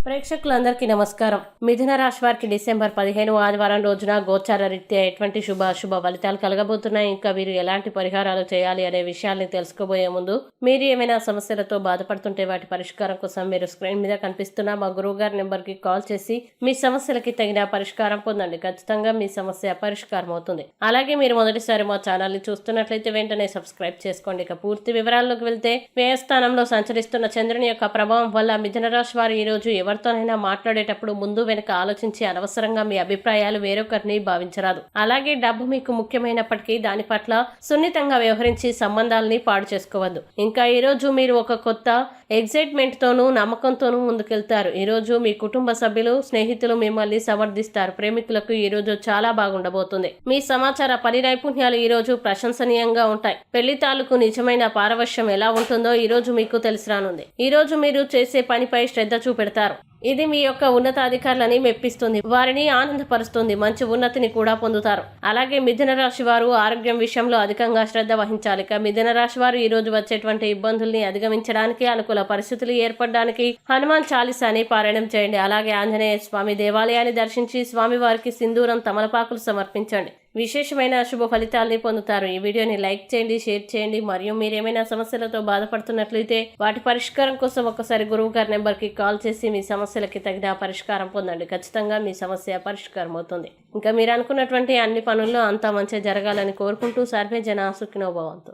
ప్రేక్షకులందరికీ నమస్కారం. మిథున రాశి వారికి డిసెంబర్ 15 ఆదివారం రోజున గోచార రీత్యా ఎటువంటి శుభ ఫలితాలు కలగబోతున్నాయి, ఇంకా వీరు ఎలాంటి పరిహారాలు చేయాలి అనే విషయాల్ని తెలుసుకోబోయే ముందు మీరు ఏమైనా సమస్యలతో బాధపడుతుంటే వాటి పరిష్కారం కోసం మీరు స్క్రీన్ మీద కనిపిస్తున్న మా గురువు గారి నెంబర్కి కాల్ చేసి మీ సమస్యలకి తగిన పరిష్కారం పొందండి. ఖచ్చితంగా మీ సమస్య పరిష్కారం అవుతుంది. అలాగే మీరు మొదటిసారి మా ఛానల్ని చూస్తున్నట్లయితే వెంటనే సబ్స్క్రైబ్ చేసుకోండి. ఇక పూర్తి వివరాల్లోకి వెళ్తే, వ్యయస్థానంలో సంచరిస్తున్న చంద్రుని యొక్క ప్రభావం వల్ల మిథున రాశి వారు ఈ రోజు ఎవరితోనైనా మాట్లాడేటప్పుడు ముందు వెనక ఆలోచించి అనవసరంగా మీ అభిప్రాయాలు వేరొకరిని భావించరాదు. అలాగే డబ్బు మీకు ముఖ్యమైనప్పటికీ దాని పట్ల సున్నితంగా వ్యవహరించి సంబంధాలని పాడు చేసుకోవద్దు. ఇంకా ఈ రోజు మీరు ఒక కొత్త ఎగ్జైట్మెంట్ తోనూ నమ్మకంతోనూ ముందుకెళ్తారు. ఈ రోజు మీ కుటుంబ సభ్యులు, స్నేహితులు మిమ్మల్ని సమర్థిస్తారు. ప్రేమికులకు ఈ రోజు చాలా బాగుండబోతుంది. మీ సమాచార పని నైపుణ్యాలు ఈ రోజు ప్రశంసనీయంగా ఉంటాయి. పెళ్లి తాలూకు నిజమైన పారవశ్యం ఎలా ఉంటుందో ఈ రోజు మీకు తెలిసి రానుంది. ఈ రోజు మీరు చేసే పనిపై శ్రద్ధ చూపెడతారు. ఇది మీ యొక్క ఉన్నతాధికారులని మెప్పిస్తుంది, వారిని ఆనందపరుస్తుంది, మంచి ఉన్నతిని కూడా పొందుతారు. అలాగే మిథున రాశి వారు ఆరోగ్యం విషయంలో అధికంగా శ్రద్ధ వహించాలి. మిథున రాశి వారు ఈ రోజు వచ్చేటువంటి ఇబ్బందుల్ని అధిగమించడానికి, అనుకూల పరిస్థితులు ఏర్పడడానికి హనుమాన్ చాలీసాని పారాయణం చేయండి. అలాగే ఆంజనేయ స్వామి దేవాలయాన్ని దర్శించి స్వామివారికి సింధూరం, తమలపాకులు సమర్పించండి. విశేషమైన శుభ ఫలితాల్ని పొందుతారు. ఈ వీడియోని లైక్ చేయండి, షేర్ చేయండి. మరియు మీరేమైనా సమస్యలతో బాధపడుతున్నట్లయితే వాటి పరిష్కారం కోసం ఒకసారి గురువు గారి నెంబర్కి కాల్ చేసి మీ సమస్యలకి తగిన పరిష్కారం పొందండి. ఖచ్చితంగా మీ సమస్య పరిష్కారం అవుతుంది. ఇంకా మీరు అనుకున్నటువంటి అన్ని పనుల్లో అంతా మంచి జరగాలని కోరుకుంటూ సర్వే జన సుఖినో భవంతు.